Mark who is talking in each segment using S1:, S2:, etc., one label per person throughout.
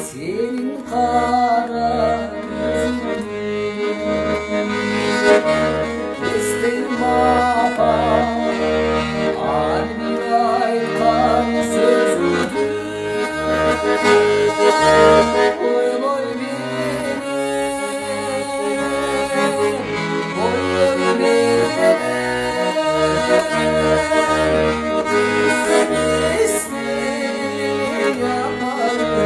S1: Senin kara isterim baba, bir aykan sözüdür. Oy oy beni, oy oy beni, isteyim yaparım.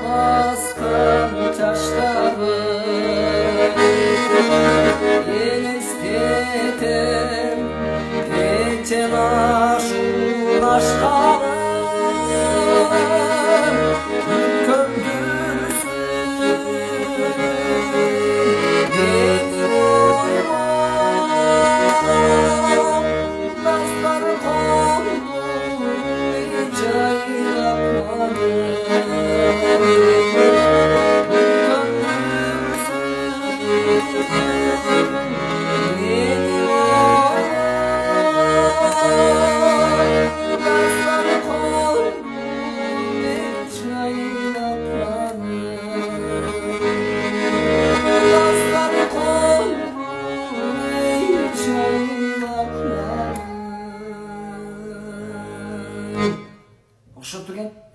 S1: Paskan taşları yine istedim telaşın aşkları köndürsün beni oyma dasları kondu cayrakları. Okşap durgan.